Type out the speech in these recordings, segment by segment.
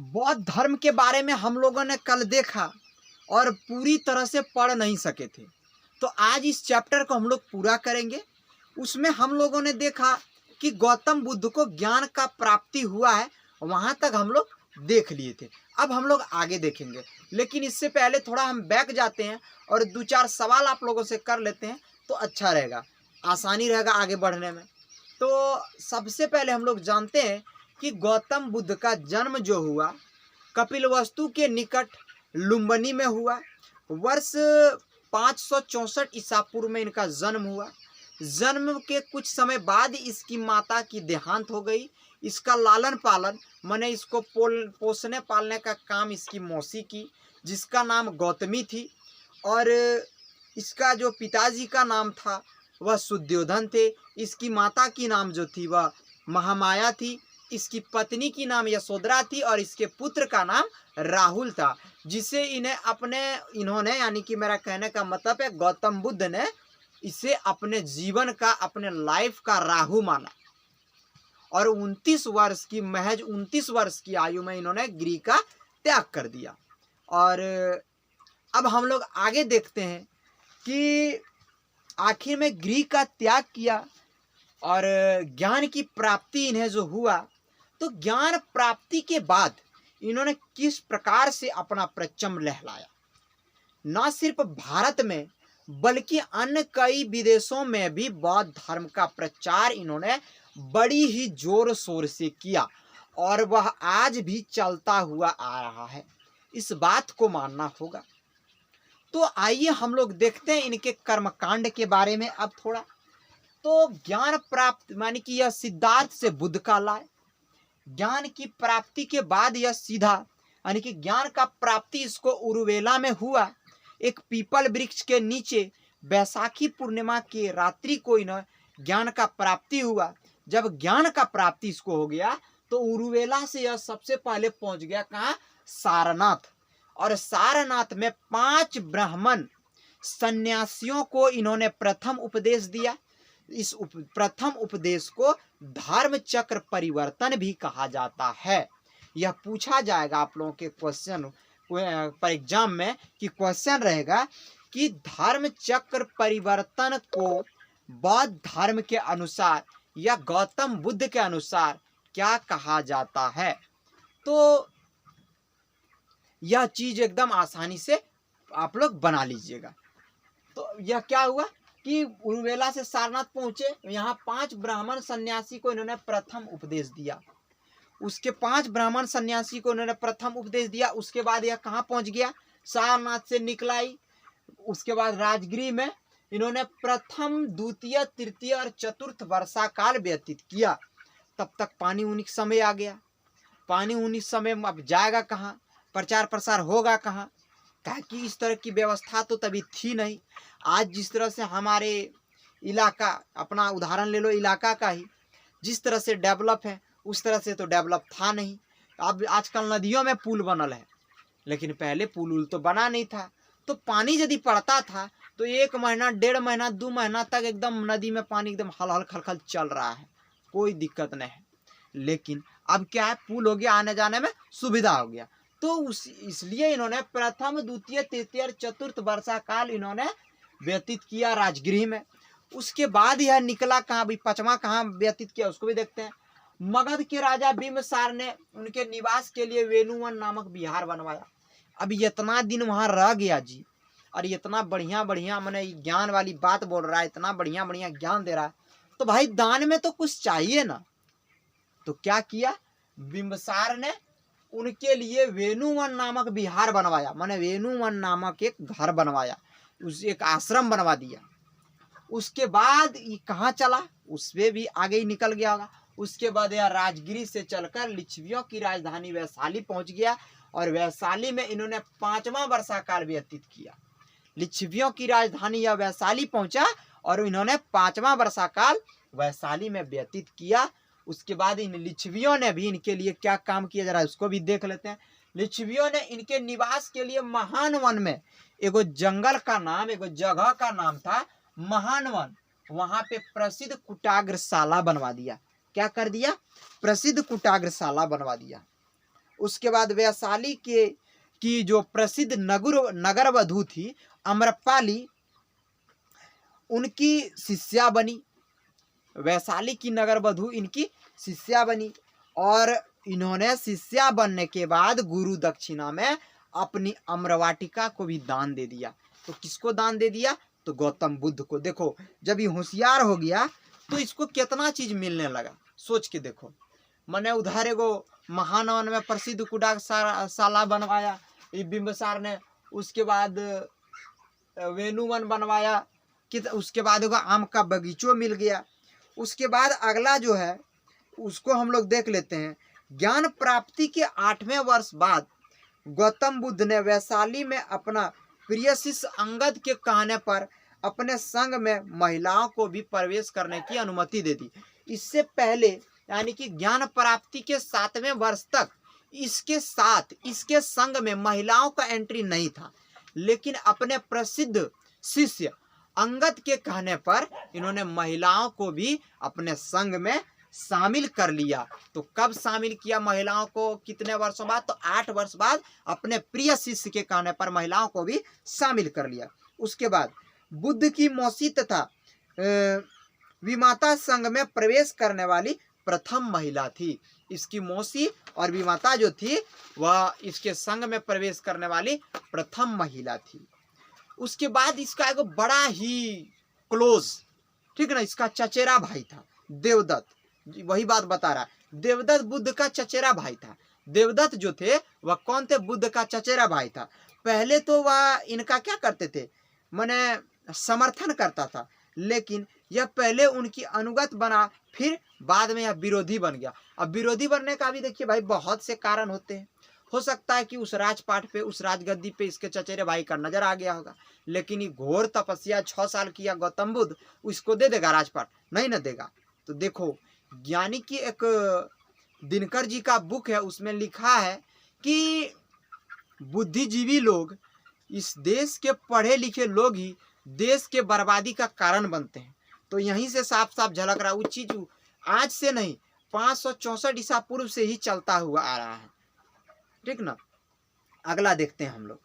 बौद्ध धर्म के बारे में हम लोगों ने कल देखा और पूरी तरह से पढ़ नहीं सके थे, तो आज इस चैप्टर को हम लोग पूरा करेंगे। उसमें हम लोगों ने देखा कि गौतम बुद्ध को ज्ञान का प्राप्ति हुआ है, वहाँ तक हम लोग देख लिए थे। अब हम लोग आगे देखेंगे, लेकिन इससे पहले थोड़ा हम बैक जाते हैं और दो चार सवाल आप लोगों से कर लेते हैं तो अच्छा रहेगा, आसानी रहेगा आगे बढ़ने में। तो सबसे पहले हम लोग जानते हैं कि गौतम बुद्ध का जन्म जो हुआ कपिलवस्तु के निकट लुम्बिनी में हुआ। वर्ष 564 ईसा पूर्व में इनका जन्म हुआ। जन्म के कुछ समय बाद इसकी माता की देहांत हो गई। इसका लालन पालन माने इसको पोसने पालने का काम इसकी मौसी की, जिसका नाम गौतमी थी। और इसका जो पिताजी का नाम था वह शुद्धोधन थे। इसकी माता की नाम जो थी वह महामाया थी। इसकी पत्नी की नाम यशोधरा थी और इसके पुत्र का नाम राहुल था, जिसे इन्होंने यानी कि मेरा कहने का मतलब है गौतम बुद्ध ने इसे अपने जीवन का, अपने लाइफ का राहु माना। और 29 वर्ष की आयु में इन्होंने गृह का त्याग कर दिया। और अब हम लोग आगे देखते हैं कि आखिर में गृह का त्याग किया और ज्ञान की प्राप्ति इन्हें जो हुआ, तो ज्ञान प्राप्ति के बाद इन्होंने किस प्रकार से अपना परचम लहराया। न सिर्फ भारत में बल्कि अन्य कई विदेशों में भी बौद्ध धर्म का प्रचार इन्होंने बड़ी ही जोर शोर से किया और वह आज भी चलता हुआ आ रहा है। इस बात को मानना होगा। तो आइए हम लोग देखते हैं इनके कर्मकांड के बारे में अब थोड़ा। तो ज्ञान प्राप्त मानी कि यह सिद्धार्थ से बुद्ध का लाए। ज्ञान की प्राप्ति के बाद यह सीधा यानी कि ज्ञान का प्राप्ति इसको उरुवेला में हुआ। एक पीपल वृक्ष के नीचे बैसाखी पूर्णिमा के रात्रि को इन्हें ज्ञान का प्राप्ति हुआ। जब ज्ञान का प्राप्ति इसको हो गया तो उरुवेला से यह सबसे पहले पहुंच गया कहाँ? सारनाथ। और सारनाथ में 5 ब्राह्मण सन्यासियों को इन्होंने प्रथम उपदेश दिया। इस प्रथम उपदेश को धर्म चक्र परिवर्तन भी कहा जाता है। यह पूछा जाएगा आप लोगों के क्वेश्चन पर एग्जाम में कि क्वेश्चन रहेगा कि धर्म चक्र परिवर्तन को बौद्ध धर्म के अनुसार या गौतम बुद्ध के अनुसार क्या कहा जाता है। तो यह चीज एकदम आसानी से आप लोग बना लीजिएगा। तो यह क्या हुआ कि उरुवेला से सारनाथ पहुंचे, यहाँ 5 ब्राह्मण सन्यासी को इन्होंने प्रथम उपदेश दिया। उसके 5 ब्राह्मण सन्यासी को इन्होंने प्रथम उपदेश दिया। उसके बाद यह कहाँ पहुंच गया? सारनाथ से निकलाई। उसके बाद राजगृह में इन्होंने प्रथम, द्वितीय, तृतीय और चतुर्थ वर्षा काल व्यतीत किया। तब तक पानी उन्हीं समय आ गया। पानी उन्हीं समय अब जाएगा कहाँ? प्रचार प्रसार होगा कहाँ? ताकि इस तरह की व्यवस्था तो तभी थी नहीं। आज जिस तरह से हमारे इलाका, अपना उदाहरण ले लो इलाका का ही, जिस तरह से डेवलप है उस तरह से तो डेवलप था नहीं। अब आजकल नदियों में पुल बनल है, लेकिन पहले पुल तो बना नहीं था। तो पानी यदि पड़ता था तो 1 महीना, 1.5 महीना, 2 महीना तक एकदम नदी में पानी एकदम हल खल चल रहा है, कोई दिक्कत नहीं है। लेकिन अब क्या है, पुल हो गया, आने जाने में सुविधा हो गया। तो इसलिए इन्होंने प्रथम, द्वितीय, तृतीय और चतुर्थ वर्षा काल इन्होंने व्यतीत किया राजगृह में। उसके बाद यह निकला कहाँ? भी 5वां कहाँ व्यतीत किया उसको भी देखते हैं। मगध के राजा बिंबिसार ने उनके निवास के लिए वेणुवन नामक विहार बनवाया। अब इतना दिन वहां रह गया जी, और इतना बढ़िया मैंने ज्ञान वाली बात बोल रहा है, इतना बढ़िया ज्ञान दे रहा है, तो भाई दान में तो कुछ चाहिए ना। तो क्या किया? बिंबिसार ने उनके लिए वेणुवन नामक विहार बनवाया, माने वेणुवन नामक एक घर बनवाया, उस एक आश्रम बनवा दिया। उसके बाद ये कहाँ चला? उसमें भी आगे ही निकल गया होगा। उसके बाद यह राजगिरी से चलकर लिच्छवियों की राजधानी वैशाली पहुंच गया और वैशाली में इन्होंने 5वां वर्षा काल व्यतीत किया। लिच्छवियों की राजधानी यह वैशाली पहुंचा और इन्होंने 5वां वर्षा काल वैशाली में व्यतीत किया। उसके बाद इन लिच्छवियों ने भी इनके लिए क्या काम किया, जरा उसको भी देख लेते हैं। लिच्छवियों ने इनके निवास के लिए महान वन में एगो जंगल का नाम, एगो जगह का नाम था महान वन, वहां पे प्रसिद्ध कुटाग्रशाला बनवा दिया। क्या कर दिया? प्रसिद्ध कुटाग्रशाला बनवा दिया। उसके बाद वैशाली के की जो प्रसिद्ध नगर वधू थी अम्रपाली, उनकी शिष्या बनी। वैशाली की नगर वधू इनकी शिष्या बनी और इन्होंने शिष्या बनने के बाद गुरु दक्षिणा में अपनी अम्रवाटिका को भी दान दे दिया। तो किसको दान दे दिया? तो गौतम बुद्ध को। देखो जब ये होशियार हो गया तो इसको कितना चीज मिलने लगा, सोच के देखो। मैंने उधर एगो महानवन में प्रसिद्ध कुडाशाला बनवाया बिंबिसार ने, उसके बाद वेणुवन बनवाया कि उसके बाद एगो आम का बगीचो मिल गया। उसके बाद अगला जो है उसको हम लोग देख लेते हैं। ज्ञान प्राप्ति के 8वें वर्ष बाद गौतम बुद्ध ने वैशाली में अपना प्रिय शिष्य अंगद के कहने पर अपने संघ में महिलाओं को भी प्रवेश करने की अनुमति दे दी। इससे पहले यानी कि ज्ञान प्राप्ति के 7वें वर्ष तक इसके संघ में महिलाओं का एंट्री नहीं था, लेकिन अपने प्रसिद्ध शिष्य अंगद के कहने पर इन्होंने महिलाओं को भी अपने संघ में शामिल कर लिया। तो कब शामिल किया महिलाओं को? कितने वर्षों बाद? तो 8 वर्ष बाद अपने प्रिय शिष्य के कहने पर महिलाओं को भी शामिल कर लिया। उसके बाद बुद्ध की मौसी तथा विमाता संघ में प्रवेश करने वाली प्रथम महिला थी। इसकी मौसी और विमाता जो थी वह इसके संघ में प्रवेश करने वाली प्रथम महिला थी। उसके बाद इसका एक बड़ा ही क्लोज, ठीक ना, इसका चचेरा भाई था देवदत्त। वही बात बता रहा है, देवदत्त बुद्ध का चचेरा भाई था। देवदत्त जो थे वह कौन थे? बुद्ध का चचेरा भाई था। पहले तो वह इनका क्या करते थे, माने समर्थन करता था, लेकिन यह पहले उनकी अनुगत बना, फिर बाद में यह विरोधी बन गया। अब विरोधी बनने का भी देखिए भाई बहुत से कारण होते हैं। हो सकता है कि उस राजपाट पे, उस राजगद्दी पे इसके चचेरे भाई का नजर आ गया होगा, लेकिन ये घोर तपस्या 6 साल किया गौतम बुद्ध, उसको दे देगा राजपाट? नहीं ना देगा। तो देखो ज्ञानी की एक दिनकर जी का बुक है, उसमें लिखा है कि बुद्धिजीवी लोग, इस देश के पढ़े लिखे लोग ही देश के बर्बादी का कारण बनते हैं। तो यहीं से साफ साफ झलक रहा, वो चीज आज से नहीं 564 ईसा पूर्व से ही चलता हुआ आ रहा है, ठीक ना। अगला देखते हैं हम लोग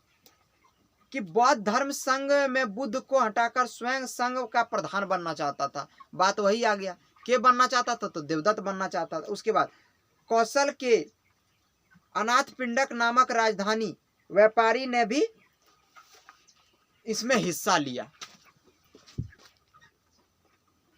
कि बौद्ध धर्म संघ में बुद्ध को हटाकर स्वयं संघ का प्रधान बनना चाहता था। बात वही आ गया, के बनना चाहता था? तो देवदत्त बनना चाहता था। उसके बाद कौशल के अनाथपिंडक नामक राजधानी व्यापारी ने भी इसमें हिस्सा लिया।